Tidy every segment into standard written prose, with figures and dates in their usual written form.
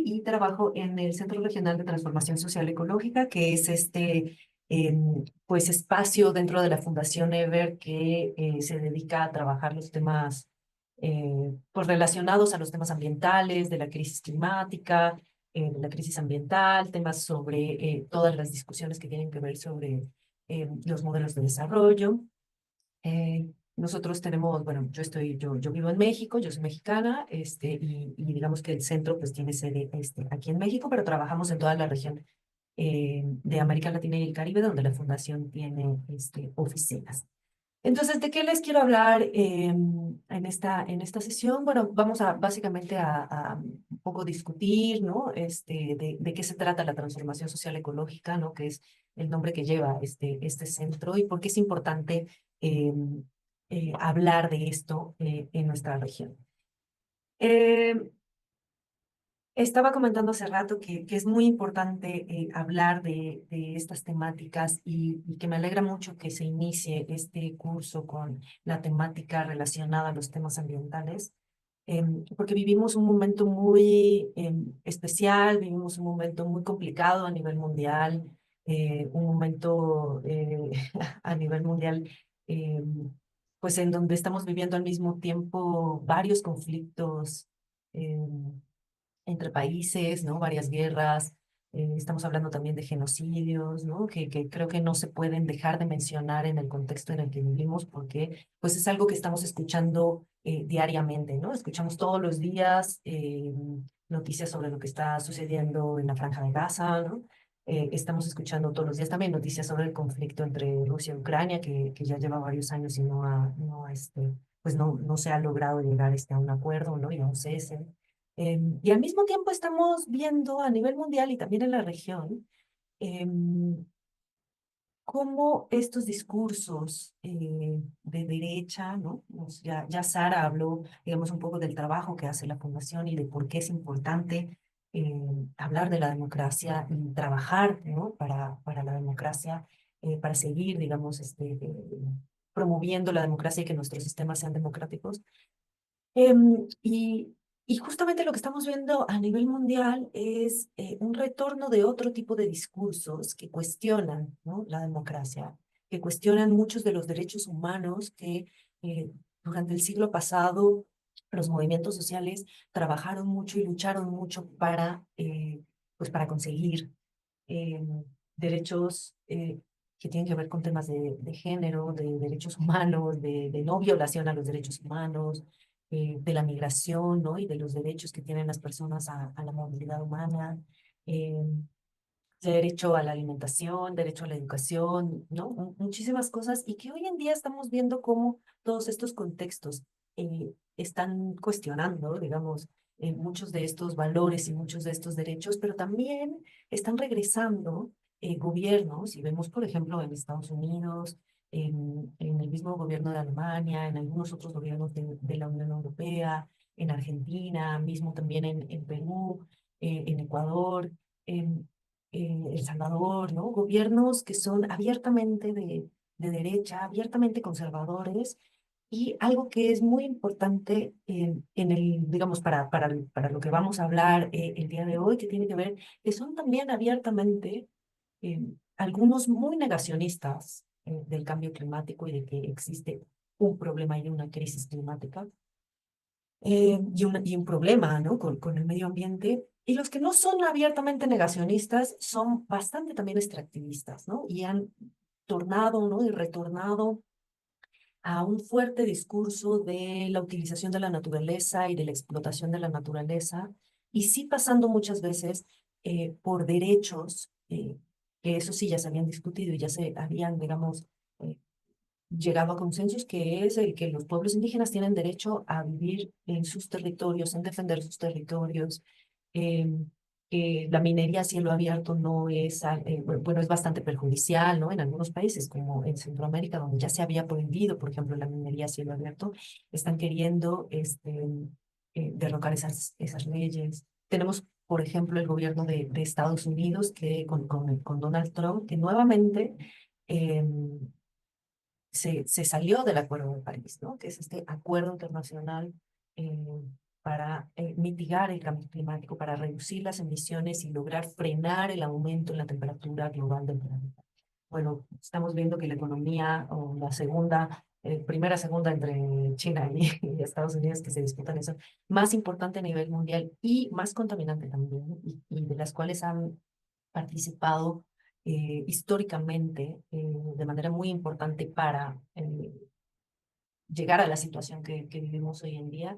y trabajo en el Centro Regional de Transformación Social Ecológica, que es pues espacio dentro de la Fundación EVER que se dedica a trabajar los temas pues relacionados a los temas ambientales, de la crisis climática, de la crisis ambiental, temas sobre todas las discusiones que tienen que ver sobre los modelos de desarrollo. Nosotros tenemos, bueno, yo vivo en México, yo soy mexicana, y digamos que el centro pues tiene sede aquí en México, pero trabajamos en toda la región de América Latina y el Caribe, donde la fundación tiene oficinas. Entonces, ¿de qué les quiero hablar en esta sesión? Bueno, vamos a básicamente a un poco discutir, ¿no? De qué se trata la transformación social ecológica, ¿no? Que es el nombre que lleva este centro y por qué es importante hablar de esto en nuestra región. Eh, Estaba comentando hace rato que es muy importante hablar de estas temáticas y que me alegra mucho que se inicie este curso con la temática relacionada a los temas ambientales, porque vivimos un momento muy especial, vivimos un momento muy complicado a nivel mundial, un momento a nivel mundial, pues en donde estamos viviendo al mismo tiempo varios conflictos. Entre países, ¿no? Varias guerras. Estamos hablando también de genocidios, ¿no? Que creo que no se pueden dejar de mencionar en el contexto en el que vivimos porque pues es algo que estamos escuchando diariamente, ¿no? Escuchamos todos los días noticias sobre lo que está sucediendo en la Franja de Gaza, ¿no? Estamos escuchando todos los días también noticias sobre el conflicto entre Rusia y Ucrania, que ya lleva varios años y pues no se ha logrado llegar a un acuerdo, ¿no? Y a un cese. Y al mismo tiempo estamos viendo a nivel mundial y también en la región em, cómo estos discursos de derecha, ¿no? Ya Sara habló, digamos, un poco del trabajo que hace la Fundación y de por qué es importante hablar de la democracia y trabajar, ¿no? Para la democracia, para seguir, digamos, promoviendo la democracia y que nuestros sistemas sean democráticos. Em, y, y justamente lo que estamos viendo a nivel mundial es un retorno de otro tipo de discursos que cuestionan, ¿no? La democracia, que cuestionan muchos de los derechos humanos que durante el siglo pasado los movimientos sociales trabajaron mucho y lucharon mucho pues para conseguir eh, derechos que tienen que ver con temas de género, de derechos humanos, de no violación a los derechos humanos, de la migración, ¿no? Y de los derechos que tienen las personas a la movilidad humana, eh, derecho a la alimentación, derecho a la educación, ¿no? Muchísimas cosas y que hoy en día estamos viendo cómo todos estos contextos están cuestionando, digamos, muchos de estos valores y muchos de estos derechos, pero también están regresando gobiernos, y vemos, por ejemplo, en Estados Unidos, en el mismo gobierno de Alemania, en algunos otros gobiernos de la Unión Europea, en Argentina, mismo también en Perú, en Ecuador. em, El Salvador, ¿no? Gobiernos que son abiertamente de derecha, abiertamente conservadores, y algo que es muy importante digamos, para lo que vamos a hablar el día de hoy, que tiene que ver, que son también abiertamente algunos muy negacionistas del cambio climático y de que existe un problema y una crisis climática y un problema, ¿no? Con el medio ambiente. Y los que no son abiertamente negacionistas son bastante también extractivistas, ¿no? Y han tornado, ¿no? Y retornado a un fuerte discurso de la utilización de la naturaleza y de la explotación de la naturaleza, y sí pasando muchas veces por derechos, que eso sí ya se habían discutido y ya se habían, digamos, eh, llegado a consensos, que es el que los pueblos indígenas tienen derecho a vivir en sus territorios, en defender sus territorios, eh, que la minería a cielo abierto no es, bueno, es bastante perjudicial, ¿no? En algunos países, como en Centroamérica, donde ya se había prohibido, por ejemplo, la minería a cielo abierto, están queriendo derrocar esas leyes. Tenemos, por ejemplo, el gobierno de Estados Unidos, que con Donald Trump, que nuevamente se salió del Acuerdo de París, ¿no? Que es este acuerdo internacional eh, para mitigar el cambio climático, para reducir las emisiones y lograr frenar el aumento en la temperatura global del planeta. Bueno, estamos viendo que la economía, o la segunda, primera, segunda entre China y Estados Unidos, que se disputan eso, más importante a nivel mundial y más contaminante también, y de las cuales han participado históricamente de manera muy importante para llegar a la situación que vivimos hoy en día,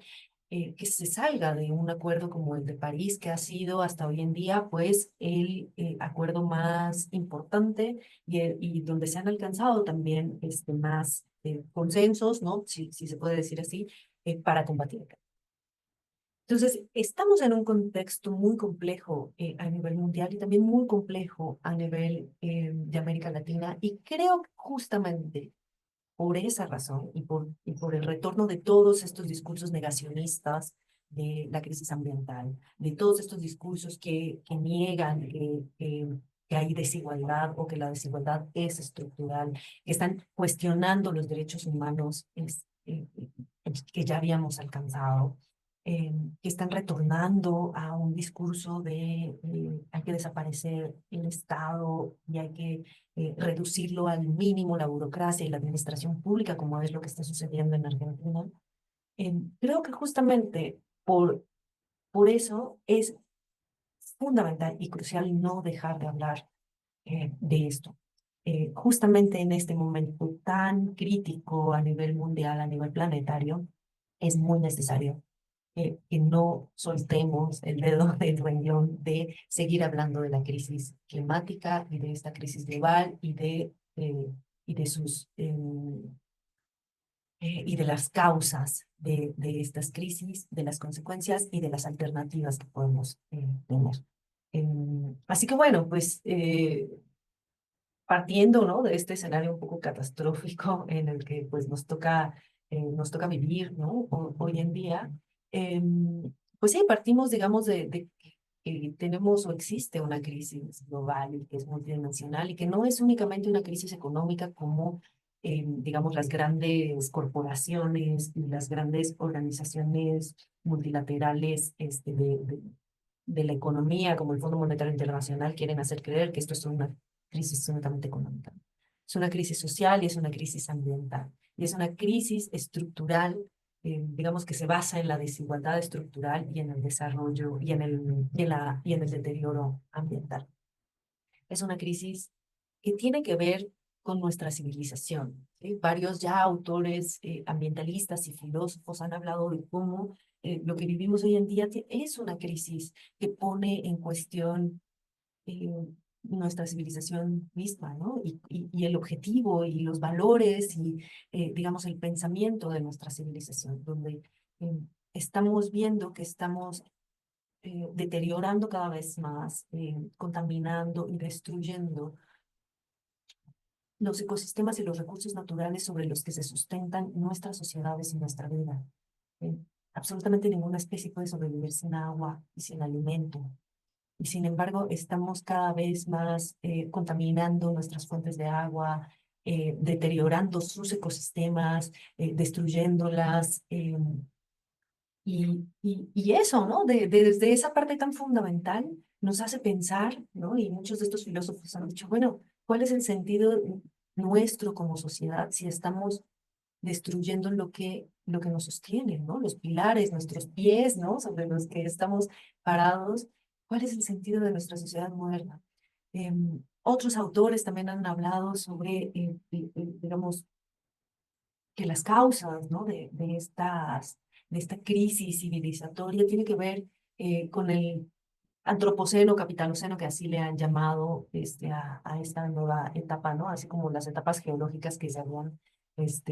que se salga de un acuerdo como el de París, que ha sido hasta hoy en día pues el acuerdo más importante y donde se han alcanzado también más consensos, ¿no? Si se puede decir así, para combatir el cambio. Entonces, estamos en un contexto muy complejo a nivel mundial y también muy complejo a nivel de América Latina, y creo que justamente por esa razón y por el retorno de todos estos discursos negacionistas de la crisis ambiental, de todos estos discursos que niegan que hay desigualdad o que la desigualdad es estructural, que están cuestionando los derechos humanos que ya habíamos alcanzado, que están retornando a un discurso de hay que desaparecer el Estado y hay que reducirlo al mínimo la burocracia y la administración pública, como es lo que está sucediendo en Argentina. Creo que justamente por eso es fundamental y crucial no dejar de hablar de esto. Justamente en este momento tan crítico a nivel mundial, a nivel planetario, es muy necesario que no soltemos el dedo del renglón de seguir hablando de la crisis climática y de esta crisis global y de sus y de las causas de estas crisis, de las consecuencias y de las alternativas que podemos tener. Así que bueno, pues partiendo, ¿no? De este escenario un poco catastrófico en el que pues nos toca vivir, ¿no? Hoy en día, pues sí, partimos, digamos, de que tenemos o existe una crisis global y que es multidimensional y que no es únicamente una crisis económica como, digamos, las grandes corporaciones y las grandes organizaciones multilaterales de la economía, como el Fondo Monetario Internacional, quieren hacer creer que esto es una crisis únicamente económica. Es una crisis social y es una crisis ambiental. Y es una crisis estructural, digamos, que se basa en la desigualdad estructural y en el desarrollo y en el deterioro ambiental. Es una crisis que tiene que ver con nuestra civilización, ¿sí? Varios ya autores ambientalistas y filósofos han hablado de cómo lo que vivimos hoy en día es una crisis que pone en cuestión eh, nuestra civilización misma, ¿no? Y el objetivo y los valores y, digamos, el pensamiento de nuestra civilización, donde eh, estamos viendo que estamos deteriorando cada vez más, contaminando y destruyendo los ecosistemas y los recursos naturales sobre los que se sustentan nuestras sociedades y nuestra vida. Eh, Absolutamente ninguna especie puede sobrevivir sin agua y sin alimento. Y sin embargo, estamos cada vez más contaminando nuestras fuentes de agua, deteriorando sus ecosistemas, destruyéndolas. Y eso, ¿no? Desde esa parte tan fundamental nos hace pensar, ¿no? Y muchos de estos filósofos han dicho, bueno, ¿cuál es el sentido nuestro como sociedad si estamos destruyendo lo que nos sostiene, ¿no? Los pilares, nuestros pies, ¿no? Sobre los que estamos parados. ¿Cuál es el sentido de nuestra sociedad moderna? Otros autores también han hablado sobre, digamos, que las causas, ¿no? De esta crisis civilizatoria tiene que ver con el antropoceno, capitaloceno, que así le han llamado a esta nueva etapa, ¿no? Así como las etapas geológicas que se habían,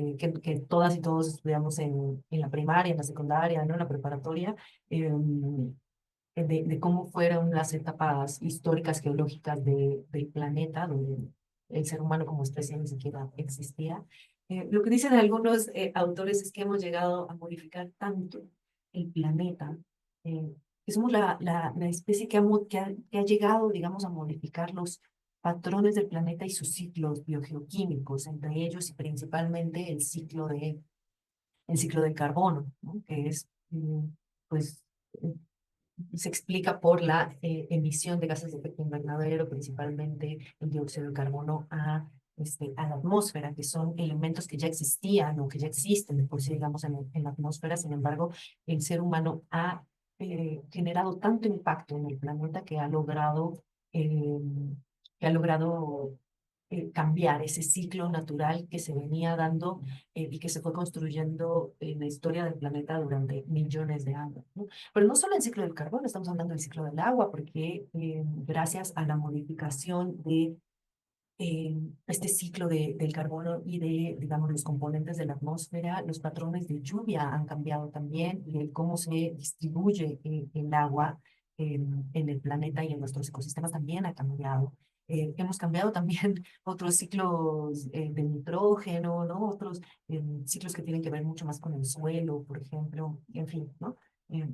que todas y todos estudiamos en la primaria, en la secundaria, ¿no? En la preparatoria, de cómo fueron las etapas históricas geológicas del planeta, donde el ser humano como especie ni siquiera existía. Lo que dicen algunos autores es que hemos llegado a modificar tanto el planeta, eh, que somos la especie que ha llegado, digamos, a modificar los patrones del planeta y sus ciclos biogeoquímicos, entre ellos y principalmente el ciclo del carbono, ¿no? Que es pues se explica por la emisión de gases de efecto invernadero, principalmente el dióxido de carbono a la atmósfera, que son elementos que ya existían o que ya existen de por sí, digamos, en la atmósfera. Sin embargo, el ser humano ha generado tanto impacto en el planeta eh, que ha logrado cambiar ese ciclo natural que se venía dando y que se fue construyendo en la historia del planeta durante millones de años, ¿no? Pero no solo el ciclo del carbono, estamos hablando del ciclo del agua, porque gracias a la modificación de este ciclo del carbono y de, digamos, los componentes de la atmósfera, los patrones de lluvia han cambiado también y el cómo se distribuye el agua en el planeta y en nuestros ecosistemas también ha cambiado. Hemos cambiado también otros ciclos de nitrógeno, ¿no? Otros ciclos que tienen que ver mucho más con el suelo, por ejemplo, en fin, ¿no?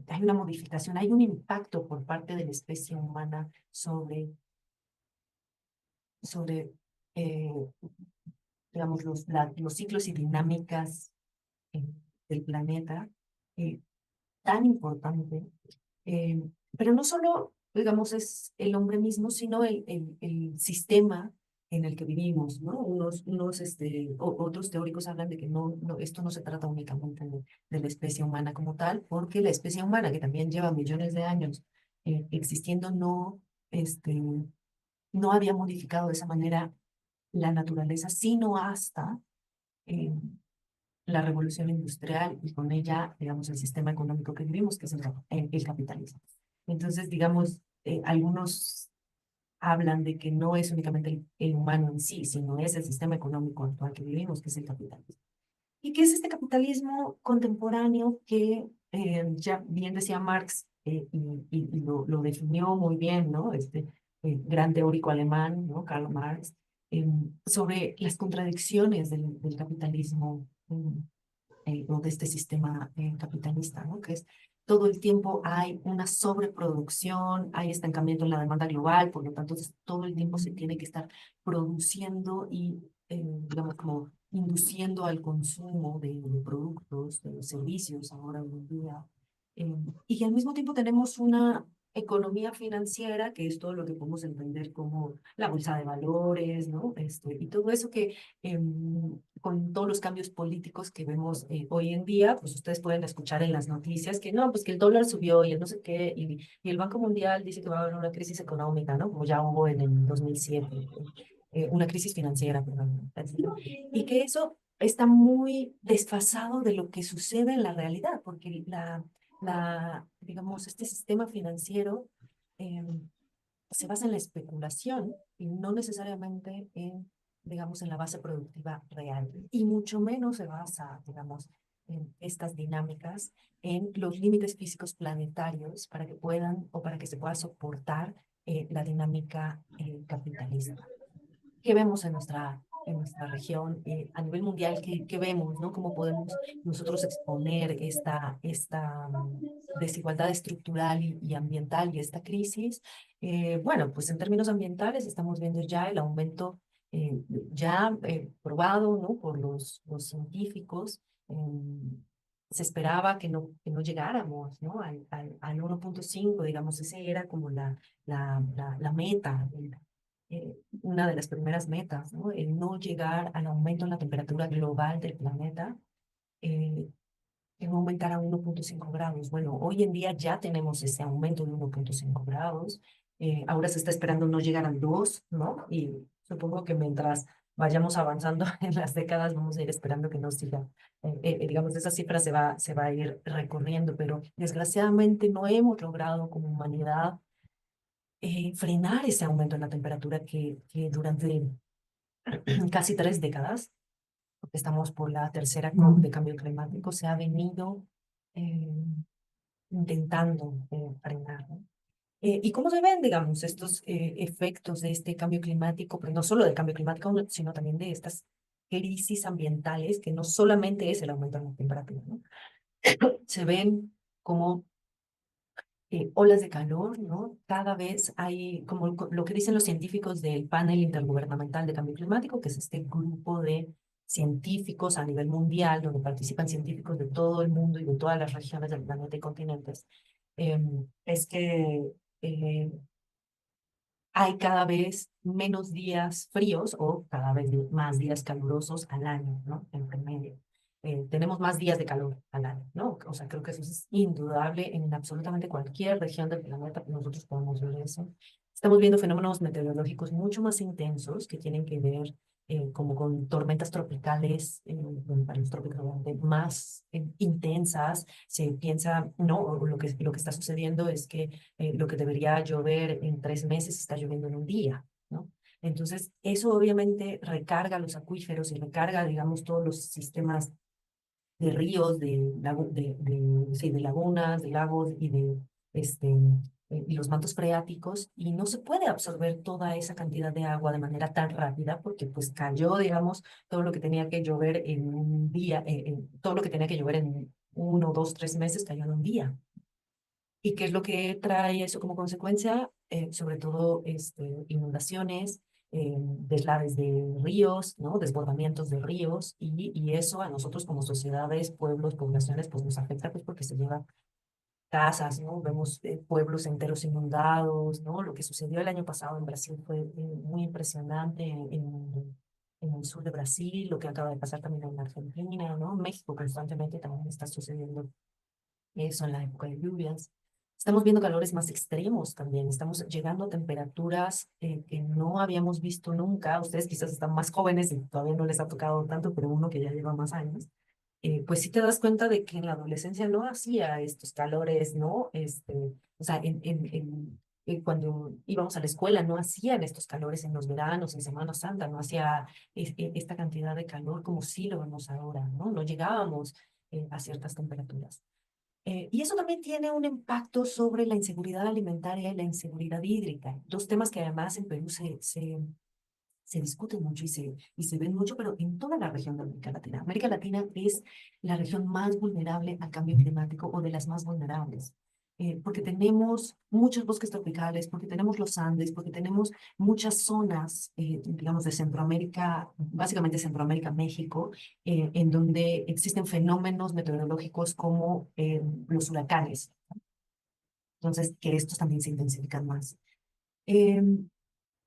Hay una modificación, hay un impacto por parte de la especie humana sobre eh, digamos, los ciclos y dinámicas eh, del planeta, eh, tan importante. eh, pero no solo, digamos, es el hombre mismo, sino el sistema en el que vivimos, ¿no? Otros teóricos hablan de que esto no se trata únicamente de la especie humana como tal, porque la especie humana, que también lleva millones de años existiendo, este, no había modificado de esa manera la naturaleza, sino hasta eh, la revolución industrial y con ella, digamos, el sistema económico que vivimos, que es el capitalismo. Entonces, digamos, algunos hablan de que no es únicamente el humano en sí, sino es el sistema económico actual que vivimos, que es el capitalismo. ¿Y qué es este capitalismo contemporáneo que ya bien decía Marx y lo definió muy bien, ¿no? Este gran teórico alemán, ¿no? Karl Marx, sobre las contradicciones del capitalismo o de este sistema capitalista, ¿no? Que es todo el tiempo hay una sobreproducción, hay estancamiento en la demanda global, por lo tanto, todo el tiempo se tiene que estar produciendo y, digamos, como induciendo al consumo de productos, de servicios ahora hoy en día. Y al mismo tiempo tenemos una economía financiera, que es todo lo que podemos entender como la bolsa de valores, ¿no? Y todo eso que con todos los cambios políticos que vemos hoy en día, pues ustedes pueden escuchar en las noticias que no, pues que el dólar subió y el no sé qué, y el Banco Mundial dice que va a haber una crisis económica, ¿no? Como ya hubo en el 2007, una crisis financiera, perdón, etcétera. Y que eso está muy desfasado de lo que sucede en la realidad, porque digamos, este sistema financiero eh, se basa en la especulación y no necesariamente digamos, en la base productiva real. Y mucho menos se basa, digamos, en estas dinámicas, en los límites físicos planetarios para que puedan o para que se pueda soportar la dinámica capitalista. ¿Qué vemos en nuestra región, a nivel mundial? ¿Qué vemos, no? ¿Cómo podemos nosotros exponer esta desigualdad estructural y ambiental y esta crisis? Bueno, pues en términos ambientales estamos viendo ya el aumento ya probado, ¿no? Por los científicos. Se esperaba que no llegáramos, ¿no? Al 1.5, digamos, ese era como la meta, una de las primeras metas, ¿no? El no llegar al aumento en la temperatura global del planeta, que no aumentara a 1.5 grados. Bueno, hoy en día ya tenemos ese aumento de 1.5 grados. Ahora se está esperando no llegar al 2, ¿no? Y supongo que mientras vayamos avanzando en las décadas, vamos a ir esperando que no siga. Digamos, esa cifra se va a ir recorriendo, pero desgraciadamente no hemos logrado como humanidad frenar ese aumento en la temperatura que durante casi 3 décadas, porque estamos por la tercera COP de cambio climático, se ha venido eh, intentando frenar, ¿no? ¿Y cómo se ven, digamos, estos efectos de este cambio climático, pero no solo del cambio climático, sino también de estas crisis ambientales, que no solamente es el aumento de la temperatura, ¿no? Se ven como olas de calor, ¿no? Cada vez hay, como lo que dicen los científicos del panel intergubernamental de cambio climático, que es este grupo de científicos a nivel mundial, donde participan científicos de todo el mundo y de todas las regiones del planeta y continentes, es que eh, hay cada vez menos días fríos o cada vez más días calurosos al año, ¿no? En promedio. Tenemos más días de calor al año, ¿no? O sea, creo que eso es indudable en absolutamente cualquier región del planeta. Nosotros podemos ver eso. Estamos viendo fenómenos meteorológicos mucho más intensos que tienen que ver como con tormentas tropicales, para los trópicos obviamente, más intensas. Se piensa, ¿no? O lo que está sucediendo es que lo que debería llover en 3 meses está lloviendo en un día, ¿no? Entonces, eso obviamente recarga los acuíferos y recarga, digamos, todos los sistemas de ríos, sí, de lagunas, de lagos y los mantos freáticos, y no se puede absorber toda esa cantidad de agua de manera tan rápida porque pues cayó, digamos, todo lo que tenía que llover en un día, todo lo que tenía que llover en 1, 2, 3 meses cayó en un día. ¿Y qué es lo que trae eso como consecuencia? Sobre todo inundaciones, deslaves de ríos, ¿no? Desbordamientos de ríos, y eso a nosotros como sociedades, pueblos, poblaciones, pues nos afecta pues porque se lleva casas, ¿no? Vemos pueblos enteros inundados, ¿no? Lo que sucedió el año pasado en Brasil fue muy impresionante en el sur de Brasil, lo que acaba de pasar también en Argentina, ¿no? México constantemente también está sucediendo eso en la época de lluvias. Estamos viendo calores más extremos también. Estamos llegando a temperaturas que no habíamos visto nunca. Ustedes quizás están más jóvenes y todavía no les ha tocado tanto, pero uno que ya lleva más años, pues sí te das cuenta de que en la adolescencia no hacía estos calores, ¿no? O sea, cuando íbamos a la escuela no hacían estos calores en los veranos, en Semana Santa, no hacía esta cantidad de calor como sí lo vemos ahora, ¿no? No llegábamos a ciertas temperaturas. Y eso también tiene un impacto sobre la inseguridad alimentaria y la inseguridad hídrica, dos temas que además en Perú se discuten mucho y se ven mucho, pero en toda la región de América Latina. América Latina es la región más vulnerable al cambio climático o de las más vulnerables. Porque tenemos muchos bosques tropicales, porque tenemos los Andes, porque tenemos muchas zonas, digamos, de Centroamérica, básicamente Centroamérica, México, en donde existen fenómenos meteorológicos como los huracanes. Entonces, que estos también se intensifican más. Em,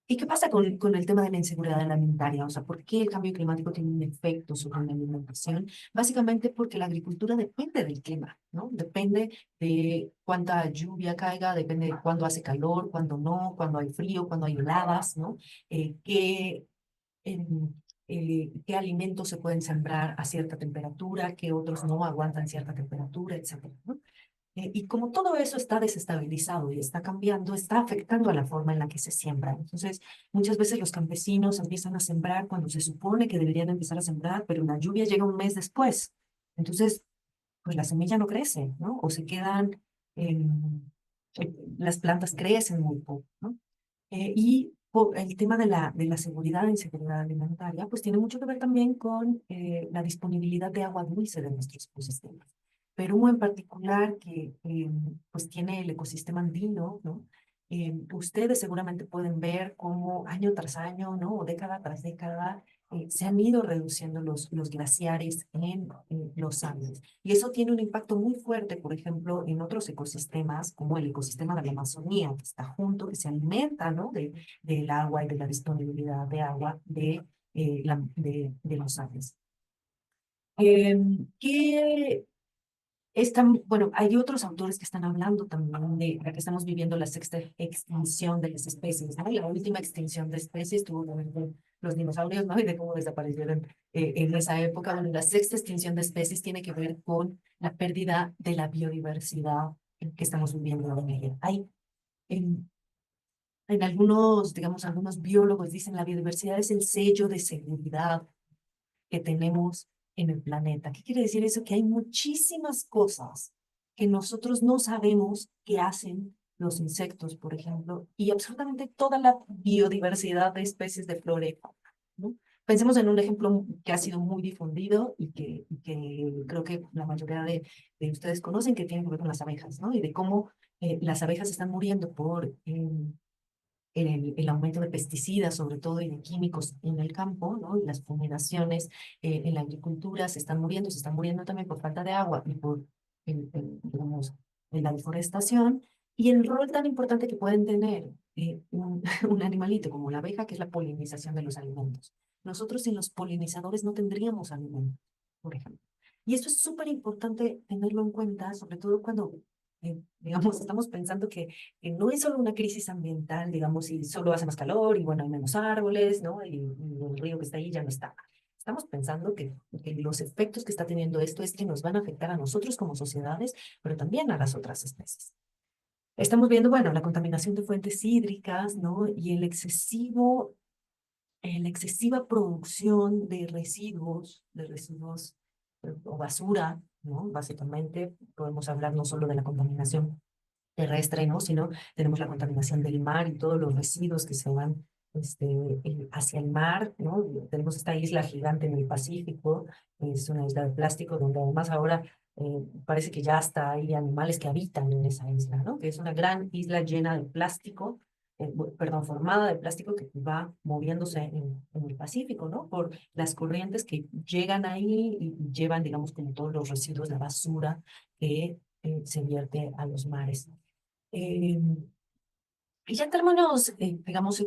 ¿Y qué pasa con el tema de la inseguridad alimentaria? O sea, ¿por qué el cambio climático tiene un efecto sobre la alimentación? Básicamente porque la agricultura depende del clima, ¿no? Depende de cuánta lluvia caiga, depende de cuándo hace calor, cuándo no, cuándo hay frío, cuándo hay heladas, ¿no? Em, qué alimentos se pueden sembrar a cierta temperatura, qué otros no aguantan cierta temperatura, etcétera, ¿no? Y como todo eso está desestabilizado y está cambiando, está afectando a la forma en la que se siembra. Entonces, muchas veces los campesinos empiezan a sembrar cuando se supone que deberían empezar a sembrar, pero la lluvia llega un mes después. Entonces, pues la semilla no crece, ¿no? O se quedan, las plantas crecen muy poco, ¿no? Y el tema de la seguridad e inseguridad alimentaria, pues tiene mucho que ver también con la disponibilidad de agua dulce de nuestros ecosistemas. Perú en particular, que pues tiene el ecosistema andino, ¿no? Ustedes seguramente pueden ver cómo año tras año, ¿no? O década tras década, se han ido reduciendo los glaciares en los Andes. Y eso tiene un impacto muy fuerte, por ejemplo, en otros ecosistemas, como el ecosistema de la Amazonía, que está junto, que se alimenta, ¿no? Del agua y de la disponibilidad de agua de los Andes. ¿Qué bueno, hay otros autores que están hablando también de la que estamos viviendo la sexta extinción de las especies, ¿no? La última extinción de especies tuvo que ver con los dinosaurios, ¿no? Y de cómo desaparecieron en esa época. Bueno, la sexta extinción de especies tiene que ver con la pérdida de la biodiversidad que estamos viviendo hoy en día. En, en algunos, digamos, algunos biólogos dicen la biodiversidad es el sello de seguridad que tenemos en el planeta. ¿Qué quiere decir eso? Que hay muchísimas cosas que nosotros no sabemos que hacen los insectos, por ejemplo, y absolutamente toda la biodiversidad de especies de flora y fauna, ¿no? Pensemos en un ejemplo que ha sido muy difundido y que creo que la mayoría de ustedes conocen, que tiene que ver con las abejas, ¿no? Y de cómo las abejas están muriendo por el aumento de pesticidas, sobre todo, y de químicos en el campo, ¿no? Y las fumigaciones en la agricultura se están muriendo también por falta de agua y por, digamos, la deforestación, y el rol tan importante que pueden tener un animalito como la abeja, que es la polinización de los alimentos. Nosotros sin los polinizadores no tendríamos alimento, por ejemplo. Y esto es súper importante tenerlo en cuenta, sobre todo cuando, digamos, estamos pensando que no es solo una crisis ambiental, digamos, y solo hace más calor y bueno, hay menos árboles, ¿no? Y el río que está ahí ya no está. Estamos pensando que los efectos que está teniendo esto es que nos van a afectar a nosotros como sociedades, pero también a las otras especies. Estamos viendo, bueno, la contaminación de fuentes hídricas, ¿no? Y la excesiva producción de residuos o basura, ¿no? Básicamente podemos hablar no solo de la contaminación terrestre, ¿no? Sino tenemos la contaminación del mar y todos los residuos que se van hacia el mar, ¿no? Tenemos esta isla gigante en el Pacífico, es una isla de plástico donde además ahora parece que ya hasta hay animales que habitan en esa isla, ¿no? Que es una gran isla llena de plástico, perdón, formada de plástico que va moviéndose en el Pacífico, ¿no? Por las corrientes que llegan ahí y llevan, digamos, como todos los residuos, la basura que se vierte a los mares. Eh, y ya en términos, digamos,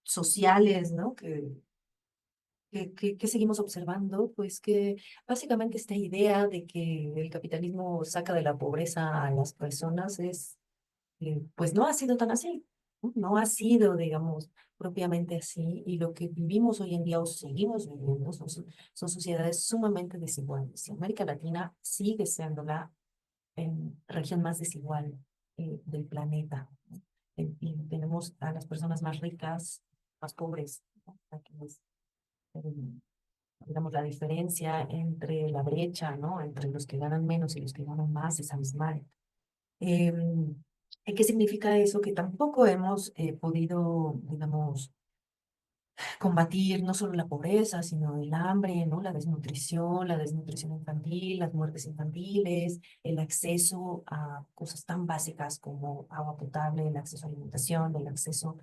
sociales, ¿no? Que seguimos observando, pues que básicamente esta idea de que el capitalismo saca de la pobreza a las personas pues no ha sido tan así, ¿no? No ha sido, digamos, propiamente así, y lo que vivimos hoy en día o seguimos viviendo son sociedades sumamente desiguales. Y América Latina sigue siendo la región más desigual del planeta, ¿no? Y tenemos a las personas más ricas, más pobres, ¿no? Aquí eh, digamos, la diferencia entre la brecha, ¿no? Entre los que ganan menos y los que ganan más es abismal. Eh, ¿Qué significa eso? Que tampoco hemos podido, digamos, combatir no solo la pobreza, sino el hambre, ¿no? La desnutrición infantil, las muertes infantiles, el acceso a cosas tan básicas como agua potable, el acceso a alimentación, el acceso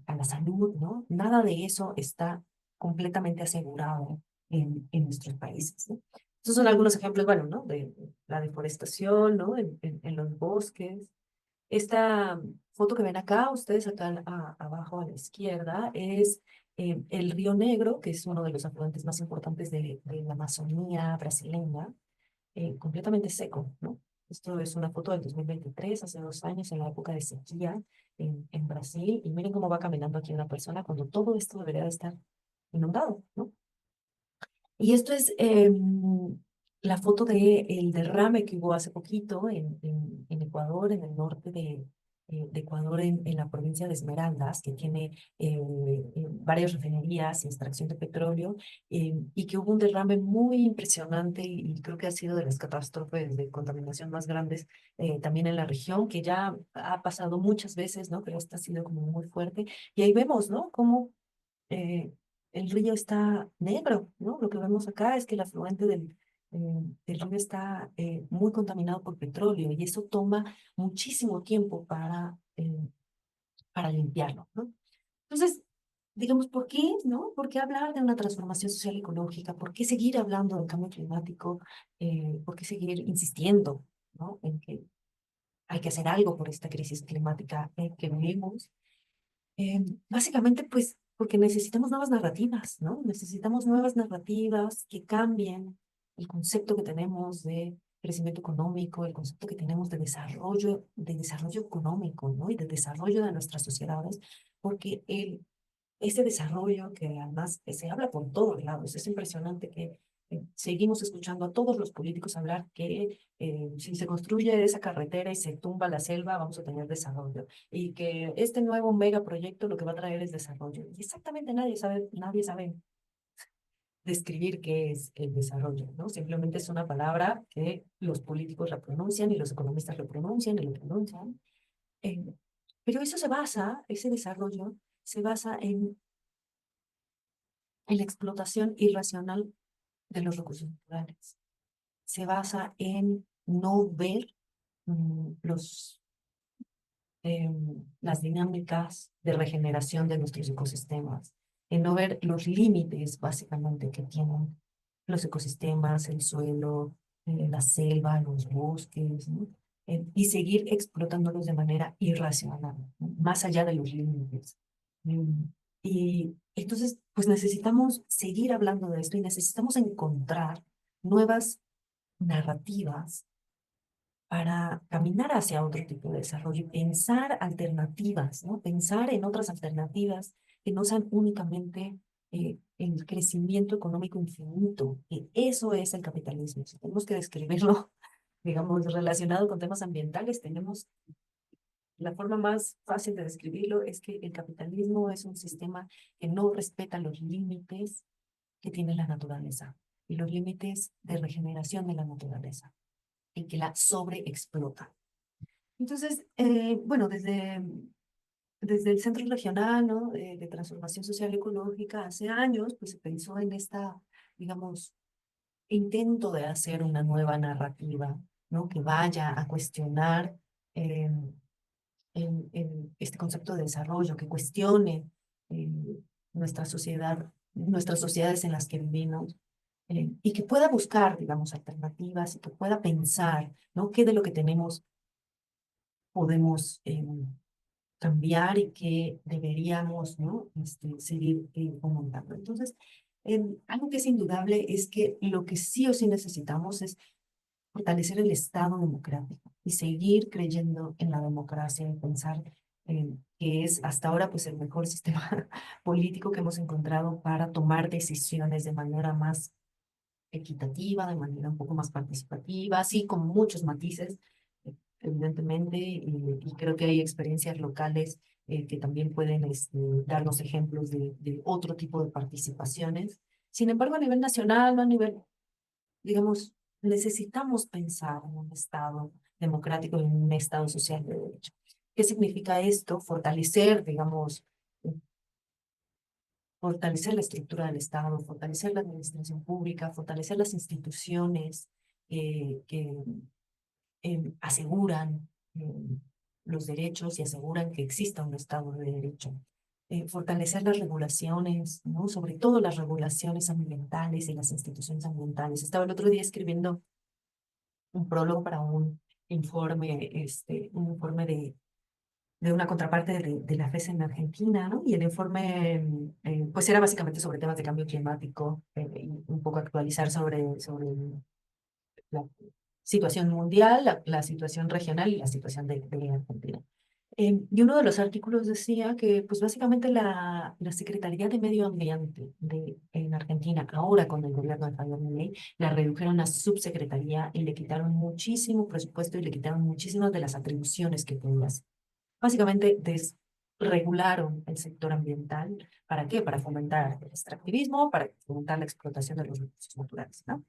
a la salud, ¿no? Nada de eso está completamente asegurado en nuestros países, ¿no? Estos son algunos ejemplos, bueno, ¿no? De la deforestación, ¿no? En los bosques. Esta foto que ven acá, ustedes acá abajo a la izquierda, es el Río Negro, que es uno de los afluentes más importantes de la Amazonía brasileña, completamente seco, ¿no? Esto es una foto del 2023, hace 2 años, en la época de sequía en Brasil, y miren cómo va caminando aquí una persona cuando todo esto debería de estar inundado, ¿no? Y esto es la foto de el derrame que hubo hace poquito en Ecuador, en el norte de Ecuador, en la provincia de Esmeraldas, que tiene varias refinerías y extracción de petróleo, y que hubo un derrame muy impresionante y creo que ha sido de las catástrofes de contaminación más grandes también en la región, que ya ha pasado muchas veces, ¿no? Pero esta ha sido como muy fuerte. Y ahí vemos, ¿no? Cómo eh, el río está negro, ¿no? Lo que vemos acá es que el afluente del río está muy contaminado por petróleo y eso toma muchísimo tiempo para limpiarlo, ¿no? Entonces, digamos, ¿por qué, no? ¿Por qué hablar de una transformación social ecológica? ¿Por qué seguir hablando del cambio climático? ¿Por qué seguir insistiendo, ¿no? En que hay que hacer algo por esta crisis climática que vivimos? Básicamente, pues, porque necesitamos nuevas narrativas, ¿no? Necesitamos nuevas narrativas que cambien el concepto que tenemos de crecimiento económico, el concepto que tenemos de desarrollo económico, ¿no? Y de desarrollo de nuestras sociedades, porque ese desarrollo que además se habla por todos lados, es impresionante que seguimos escuchando a todos los políticos hablar que si se construye esa carretera y se tumba la selva, vamos a tener desarrollo. Y que este nuevo megaproyecto lo que va a traer es desarrollo. Y exactamente nadie sabe describir qué es el desarrollo, ¿no? Simplemente es una palabra que los políticos la pronuncian y los economistas lo pronuncian y lo pronuncian. Eh, pero ese desarrollo se basa en la explotación irracional de los recursos naturales. Se basa en no ver los las dinámicas de regeneración de nuestros ecosistemas, en no ver los límites básicamente que tienen los ecosistemas, el suelo, la selva, los bosques, ¿no? Y seguir explotándolos de manera irracional, ¿no? Más allá de los límites. Mm, Y entonces, pues necesitamos seguir hablando de esto y necesitamos encontrar nuevas narrativas para caminar hacia otro tipo de desarrollo y pensar alternativas, ¿no? Pensar en otras alternativas que no sean únicamente el crecimiento económico infinito. Y eso es el capitalismo. Si tenemos que describirlo, digamos, relacionado con temas ambientales, tenemos la forma más fácil de describirlo es que el capitalismo es un sistema que no respeta los límites que tiene la naturaleza y los límites de regeneración de la naturaleza y que la sobreexplota. Entonces, bueno, desde el Centro Regional, ¿no? De Transformación Social y Ecológica, hace años, pues se pensó en esta, digamos, intento de hacer una nueva narrativa, ¿no? Que vaya a cuestionar eh, este concepto de desarrollo, que cuestione eh, nuestra sociedad, nuestras sociedades en las que vivimos, y que pueda buscar, digamos, alternativas y que pueda pensar, ¿no? ¿Qué de lo que tenemos podemos cambiar y que deberíamos, ¿no? Seguir fomentando? Entonces, algo que es indudable es que lo que sí o sí necesitamos es fortalecer el Estado democrático y seguir creyendo en la democracia y pensar que es hasta ahora pues el mejor sistema político que hemos encontrado para tomar decisiones de manera más equitativa, de manera un poco más participativa, así con muchos matices, evidentemente, y creo que hay experiencias locales que también pueden darnos ejemplos de otro tipo de participaciones. Sin embargo, a nivel nacional, no a nivel, digamos, necesitamos pensar en un Estado democrático, en un Estado social de derecho. ¿Qué significa esto? Fortalecer, digamos, fortalecer la estructura del Estado, fortalecer la administración pública, fortalecer las instituciones que aseguran los derechos y aseguran que exista un Estado de derecho. Fortalecer las regulaciones, ¿no? Sobre todo las regulaciones ambientales y las instituciones ambientales. Estaba el otro día escribiendo un prólogo para un informe de una contraparte de la FES en Argentina, ¿no? Y el informe, pues era básicamente sobre temas de cambio climático, y un poco actualizar sobre la situación mundial, la situación regional y la situación de Argentina. Y uno de los artículos decía que, pues básicamente la Secretaría de Medio Ambiente en Argentina, ahora con el gobierno de Javier Milei, la redujeron a subsecretaría y le quitaron muchísimo presupuesto y le quitaron muchísimas de las atribuciones que tenía. Básicamente desregularon el sector ambiental. ¿Para qué? Para fomentar el extractivismo, para fomentar la explotación de los recursos naturales, ¿no?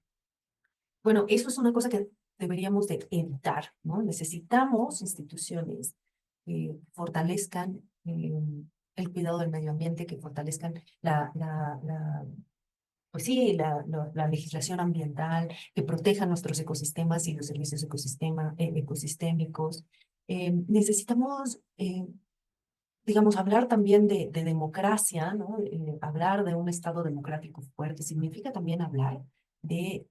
Bueno, eso es una cosa que deberíamos de evitar, ¿no? Necesitamos instituciones que fortalezcan el cuidado del medio ambiente, que fortalezcan pues sí, la legislación ambiental, que protejan nuestros ecosistemas y los servicios ecosistémicos. Necesitamos digamos, hablar también de democracia, ¿no? Hablar de un Estado democrático fuerte significa también hablar de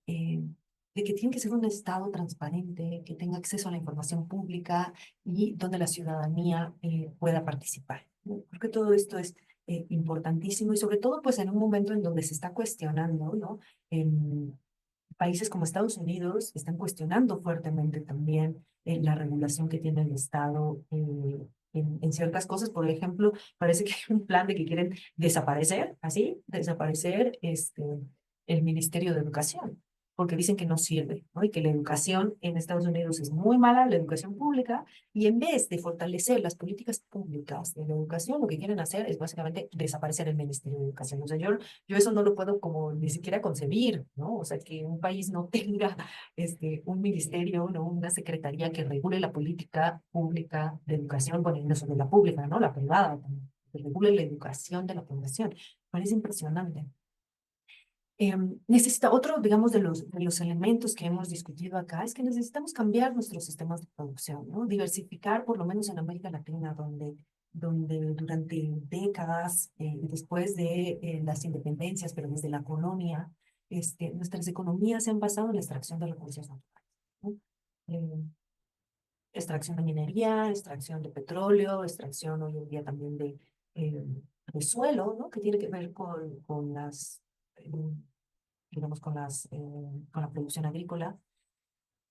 que tiene que ser un Estado transparente, que tenga acceso a la información pública y donde la ciudadanía pueda participar, ¿no? Creo que todo esto es importantísimo y sobre todo pues en un momento en donde se está cuestionando, ¿no? Países como Estados Unidos están cuestionando fuertemente también la regulación que tiene el Estado en ciertas cosas. Por ejemplo, parece que hay un plan de que quieren desaparecer, así, desaparecer el Ministerio de Educación, porque dicen que no sirve, ¿no? Y que la educación en Estados Unidos es muy mala, la educación pública, y en vez de fortalecer las políticas públicas de la educación, lo que quieren hacer es básicamente desaparecer el Ministerio de Educación. O sea, yo eso no lo puedo como ni siquiera concebir, ¿no? O sea, que un país no tenga un ministerio, ¿no? Una secretaría que regule la política pública de educación, bueno, y no solo la pública, ¿no? La privada también, que regule la educación de la población. Parece impresionante. Necesita otro, digamos, de los elementos que hemos discutido acá, es que necesitamos cambiar nuestros sistemas de producción, ¿no? Diversificar, por lo menos en América Latina, donde durante décadas, después de las independencias, pero desde la colonia, nuestras economías se han basado en la extracción de recursos naturales, ¿no? Eh, Extracción de minería, extracción de petróleo, extracción hoy en día también de suelo, ¿no? Que tiene que ver con eh, digamos, con la producción agrícola,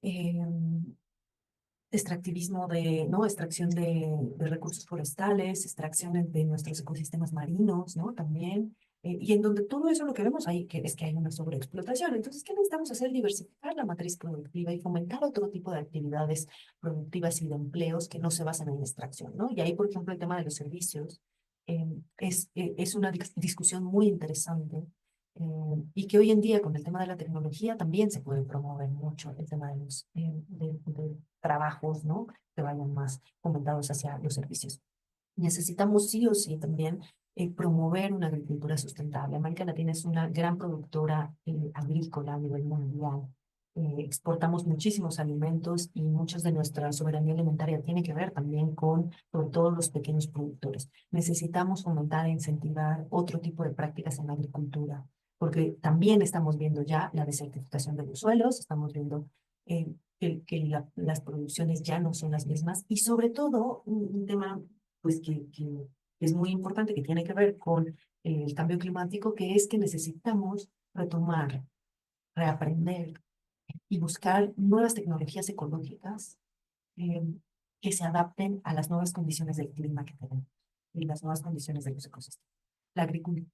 eh, extractivismo ¿no? Extracción de recursos forestales, extracción de nuestros ecosistemas marinos, ¿no? También, y en donde todo eso lo que vemos ahí es que hay una sobreexplotación. Entonces, ¿qué necesitamos hacer? Diversificar la matriz productiva y fomentar otro tipo de actividades productivas y de empleos que no se basan en la extracción, ¿no? Y ahí, por ejemplo, el tema de los servicios es una discusión muy interesante y que hoy en día con el tema de la tecnología también se puede promover mucho el tema de los de trabajos, ¿no? Que vayan más fomentados hacia los servicios. Necesitamos sí o sí también promover una agricultura sustentable. América Latina es una gran productora agrícola a nivel mundial. Exportamos muchísimos alimentos y muchos de nuestra soberanía alimentaria tiene que ver también con todos los pequeños productores. Necesitamos fomentar e incentivar otro tipo de prácticas en la agricultura, porque también estamos viendo ya la desertificación de los suelos, estamos viendo las producciones ya no son las mismas y sobre todo un tema pues que es muy importante, que tiene que ver con el cambio climático, que es que necesitamos retomar, reaprender y buscar nuevas tecnologías ecológicas eh, que se adapten a las nuevas condiciones del clima que tenemos y las nuevas condiciones de los ecosistemas.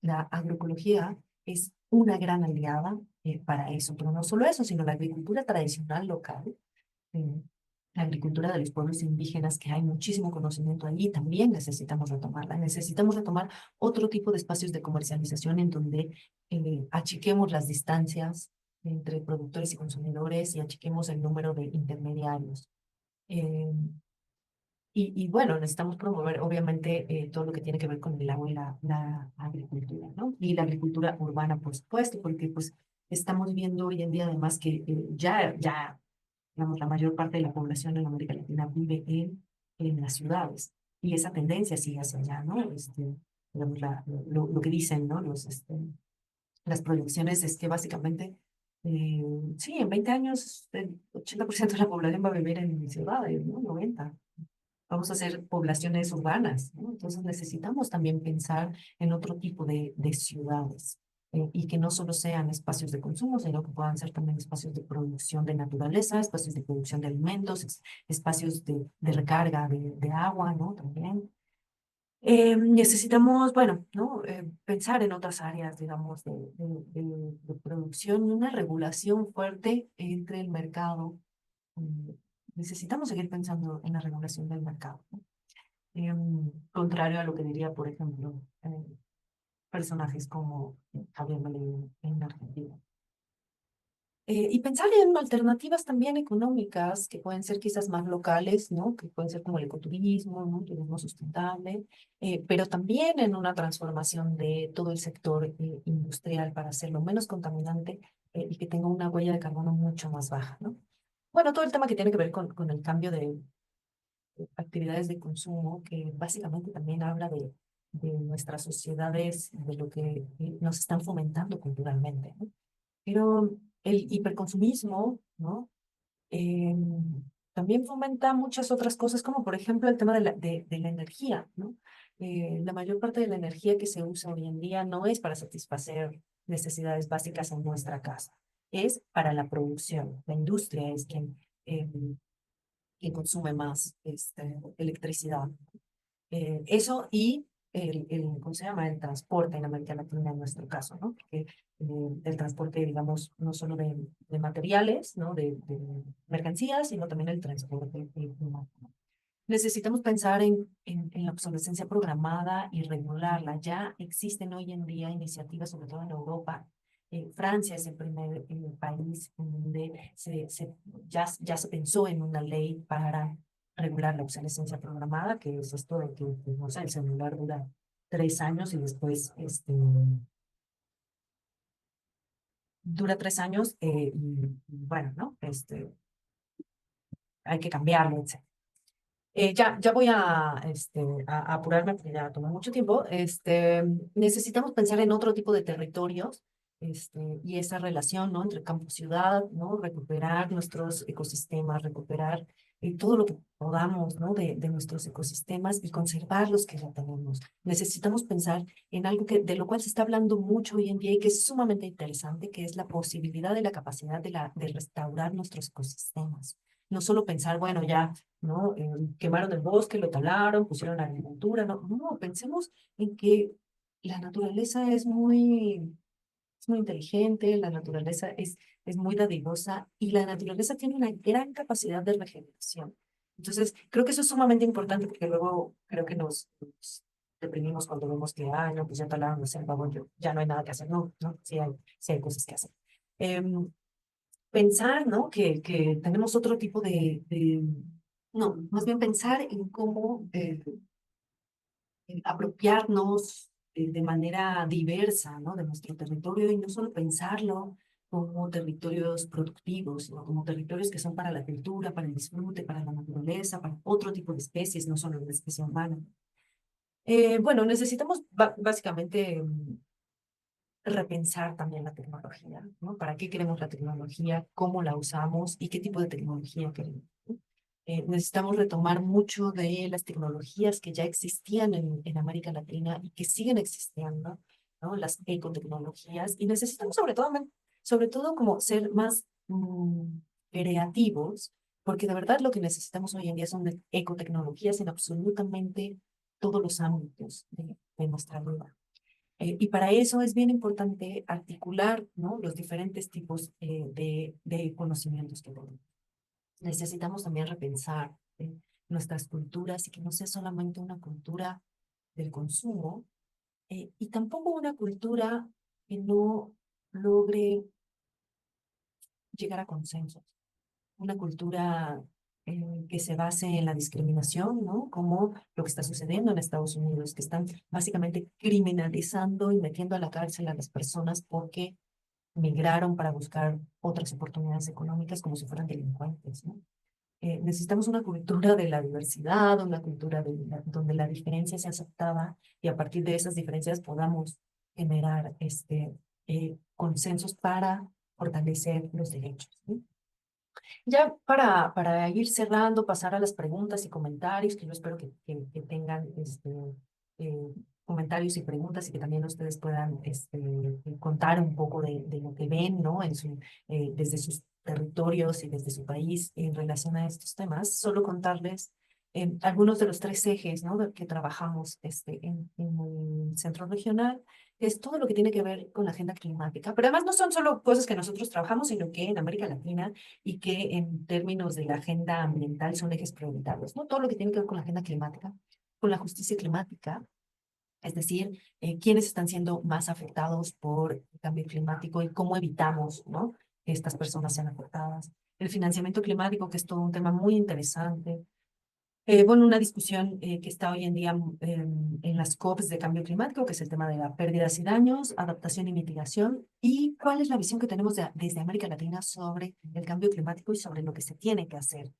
La agroecología es una gran aliada para eso, pero no solo eso, sino la agricultura tradicional local, eh, la agricultura de los pueblos indígenas, que hay muchísimo conocimiento allí, también necesitamos retomarla. Necesitamos retomar otro tipo de espacios de comercialización en donde achiquemos las distancias entre productores y consumidores y achiquemos el número de intermediarios. Eh, y bueno, necesitamos promover obviamente todo lo que tiene que ver con el agua y la agricultura, ¿no? Y la agricultura urbana, por supuesto, porque pues estamos viendo hoy en día además que ya digamos, la mayor parte de la población en América Latina vive en las ciudades y esa tendencia sigue hacia allá, ¿no? Digamos, lo que dicen, ¿no? Las proyecciones es que básicamente, eh, sí, en 20 años el 80% de la población va a vivir en ciudades, ¿no? 90. Vamos a ser poblaciones urbanas, ¿no? Entonces necesitamos también pensar en otro tipo de ciudades y que no solo sean espacios de consumo, sino que puedan ser también espacios de producción de naturaleza, espacios de producción de alimentos, espacios de recarga de agua, ¿no? También. Necesitamos, bueno, ¿no? Pensar en otras áreas, digamos, de producción y una regulación fuerte entre el mercado. Mm, Necesitamos seguir pensando en la regulación del mercado, ¿no? Contrario a lo que diría, por ejemplo, personajes como Javier Milei en Argentina. Y pensar en alternativas también económicas que pueden ser quizás más locales, ¿no? Que pueden ser como el ecoturismo, ¿no? Turismo sustentable, pero también en una transformación de todo el sector industrial para hacerlo menos contaminante y que tenga una huella de carbono mucho más baja, ¿no? Bueno, todo el tema que tiene que ver con el cambio de actividades de consumo, que básicamente también habla de nuestras sociedades, de lo que nos están fomentando culturalmente, ¿no? Pero el hiperconsumismo, ¿no? Eh, También fomenta muchas otras cosas, como por ejemplo el tema de la energía, ¿no? La mayor parte de la energía que se usa hoy en día no es para satisfacer necesidades básicas en nuestra casa, es para la producción. La industria es quien consume más electricidad. Eso y ¿cómo se llama? El transporte en América Latina en nuestro caso, ¿no? Porque el transporte, digamos, no solo de materiales, ¿no? De mercancías, sino también el transporte humano. Necesitamos pensar en la obsolescencia programada y regularla. Ya existen hoy en día iniciativas, sobre todo en Europa. Francia es el primer país en donde ya se pensó en una ley para regular la obsolescencia programada, que es esto de que, pues, no sé, el celular dura 3 años y después dura 3 años y bueno, ¿no? Hay que cambiarlo, etc. Ya voy a apurarme porque ya tomó mucho tiempo. Necesitamos pensar en otro tipo de territorios, y esa relación, ¿no? Entre campo-ciudad, ¿no? Recuperar nuestros ecosistemas, recuperar todo lo que podamos, ¿no? De nuestros ecosistemas y conservar los que ya tenemos. Necesitamos pensar en algo de lo cual se está hablando mucho hoy en día y que es sumamente interesante, que es la posibilidad de la capacidad de restaurar nuestros ecosistemas. No solo pensar, bueno, ya, ¿no? Quemaron el bosque, lo talaron, pusieron agricultura, no, no, pensemos en que la naturaleza es muy inteligente, la naturaleza es muy dadivosa y la naturaleza tiene una gran capacidad de regeneración. Entonces, creo que eso es sumamente importante porque luego creo que nos deprimimos cuando vemos que, ah, no, pues ya talaron la selva, bueno, ya no hay nada que hacer. No, no, sí hay cosas que hacer. Em, Pensar, ¿no? Que tenemos otro tipo no, más bien pensar en cómo apropiarnos de manera diversa, ¿no? De nuestro territorio y no solo pensarlo como territorios productivos, sino como territorios que son para la cultura, para el disfrute, para la naturaleza, para otro tipo de especies, no solo la especie humana. Bueno, necesitamos básicamente repensar también la tecnología, ¿no? ¿Para qué queremos la tecnología? ¿Cómo la usamos? ¿Y qué tipo de tecnología queremos? ¿No? Necesitamos retomar mucho de las tecnologías que ya existían en América Latina y que siguen existiendo, ¿no? Las ecotecnologías. Y necesitamos sobre todo como ser más creativos, porque de verdad lo que necesitamos hoy en día son de ecotecnologías en absolutamente todos los ámbitos de nuestra vida. Y para eso es bien importante articular, ¿no? Los diferentes tipos de conocimientos que tenemos. Necesitamos también repensar nuestras culturas y que no sea solamente una cultura del consumo y tampoco una cultura que no logre llegar a consensos. Una cultura que se base en la discriminación, ¿no? Como lo que está sucediendo en Estados Unidos, que están básicamente criminalizando y metiendo a la cárcel a las personas porque migraron para buscar otras oportunidades económicas como si fueran delincuentes, ¿no? Necesitamos una cultura de la diversidad, una cultura donde la diferencia sea aceptada y a partir de esas diferencias podamos generar consensos para fortalecer los derechos, ¿sí? Ya para ir cerrando, pasar a las preguntas y comentarios, que yo espero que tengan eh, comentarios y preguntas y que también ustedes puedan contar un poco de lo que ven, ¿no? Desde sus territorios y desde su país en relación a estos temas. Solo contarles algunos de los tres ejes, ¿no? Que trabajamos en el centro regional, que es todo lo que tiene que ver con la agenda climática. Pero además no son solo cosas que nosotros trabajamos, sino que en América Latina y que en términos de la agenda ambiental son ejes prioritarios, ¿no? Todo lo que tiene que ver con la agenda climática, con la justicia climática, es decir, quiénes están siendo más afectados por el cambio climático y cómo evitamos, ¿no? Que estas personas sean afectadas. El financiamiento climático, que es todo un tema muy interesante. Bueno, una discusión que está hoy en día en las COPs de cambio climático, que es el tema de las pérdidas y daños, adaptación y mitigación, y cuál es la visión que tenemos desde América Latina sobre el cambio climático y sobre lo que se tiene que hacer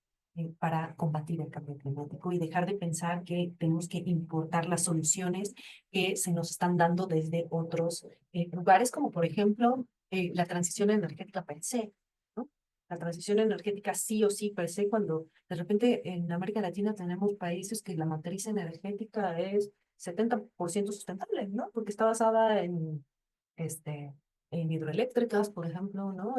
para combatir el cambio climático y dejar de pensar que tenemos que importar las soluciones que se nos están dando desde otros lugares, como por ejemplo la transición energética per se, ¿no? La transición energética sí o sí per se, cuando de repente en América Latina tenemos países que la matriz energética es 70% sustentable, ¿no? Porque está basada este, en hidroeléctricas, por ejemplo, ¿no?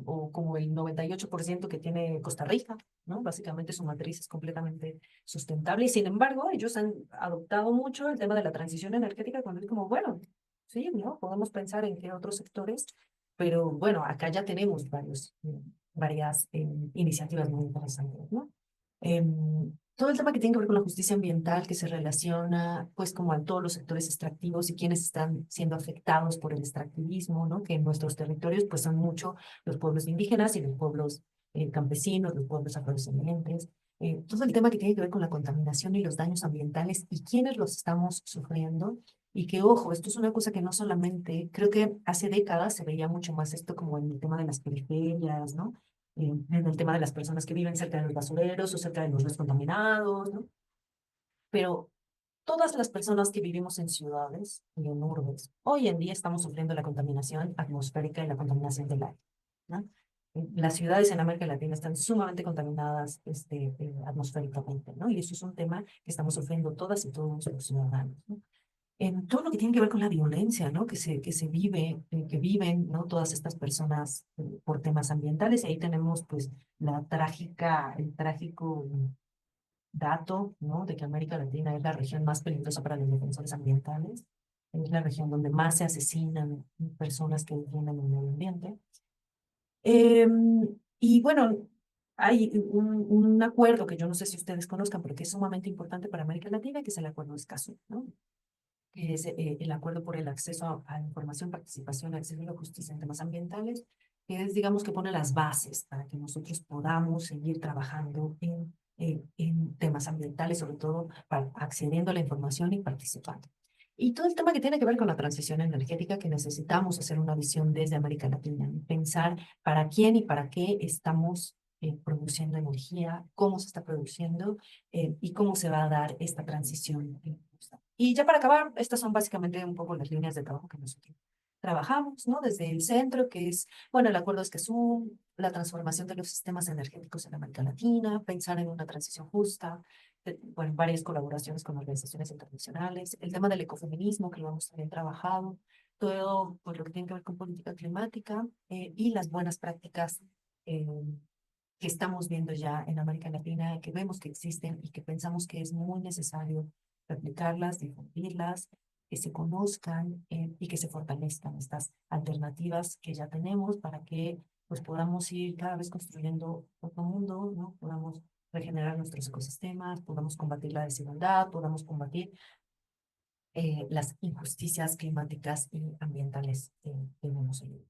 O como el 98% que tiene Costa Rica, ¿no? Básicamente su matriz es completamente sustentable y sin embargo ellos han adoptado mucho el tema de la transición energética cuando es como, bueno, sí, ¿no? Podemos pensar en qué otros sectores, pero bueno, acá ya tenemos varias iniciativas muy interesantes, ¿no? Todo el tema que tiene que ver con la justicia ambiental, que se relaciona pues como a todos los sectores extractivos y quienes están siendo afectados por el extractivismo, ¿no? Que en nuestros territorios pues son mucho los pueblos indígenas y los pueblos campesinos, los pueblos afrodescendientes. Todo el tema que tiene que ver con la contaminación y los daños ambientales y quiénes los estamos sufriendo Y que, ojo, esto es una cosa que no solamente, creo que hace décadas se veía mucho más esto como en el tema de las periferias, ¿no? En el tema de las personas que viven cerca de los basureros o cerca de los ríos contaminados, ¿no? Pero todas las personas que vivimos en ciudades y en urbes, hoy en día estamos sufriendo la contaminación atmosférica y la contaminación del aire, ¿no? Las ciudades en América Latina están sumamente contaminadas atmosféricamente, ¿no? Y eso es un tema que estamos sufriendo todas y todos los ciudadanos, ¿no? En todo lo que tiene que ver con la violencia, ¿no? Que se vive, que viven, ¿no? Todas estas personas por temas ambientales. Y ahí tenemos, pues, el trágico dato, ¿no? De que América Latina es la región más peligrosa para los defensores ambientales. Es la región donde más se asesinan personas que defienden el medio ambiente. Y bueno, hay un acuerdo que yo no sé si ustedes conozcan, pero que es sumamente importante para América Latina, que es el Acuerdo de Escazú, ¿no? Que es el acuerdo por el acceso a información, participación, acceso a la justicia en temas ambientales, que es, digamos, que pone las bases para que nosotros podamos seguir trabajando en temas ambientales, sobre todo para, accediendo a la información y participando. Y todo el tema que tiene que ver con la transición energética, que necesitamos hacer una visión desde América Latina, pensar para quién y para qué estamos produciendo energía, cómo se está produciendo y cómo se va a dar esta transición. Y ya para acabar, estas son básicamente un poco las líneas de trabajo que nosotros trabajamos, ¿no? Desde el centro, que es, bueno, el Acuerdo Escazú, la transformación de los sistemas energéticos en América Latina, pensar en una transición justa, bueno, varias colaboraciones con organizaciones internacionales, el tema del ecofeminismo, que lo hemos también trabajado, todo por lo que tiene que ver con política climática y las buenas prácticas eh, que estamos viendo ya en América Latina, que vemos que existen y que pensamos que es muy necesario replicarlas, difundirlas, que se conozcan y que se fortalezcan estas alternativas que ya tenemos para que pues podamos ir cada vez construyendo otro mundo, ¿no? Podamos regenerar nuestros ecosistemas, podamos combatir la desigualdad, podamos combatir las injusticias climáticas y ambientales que tenemos hoy.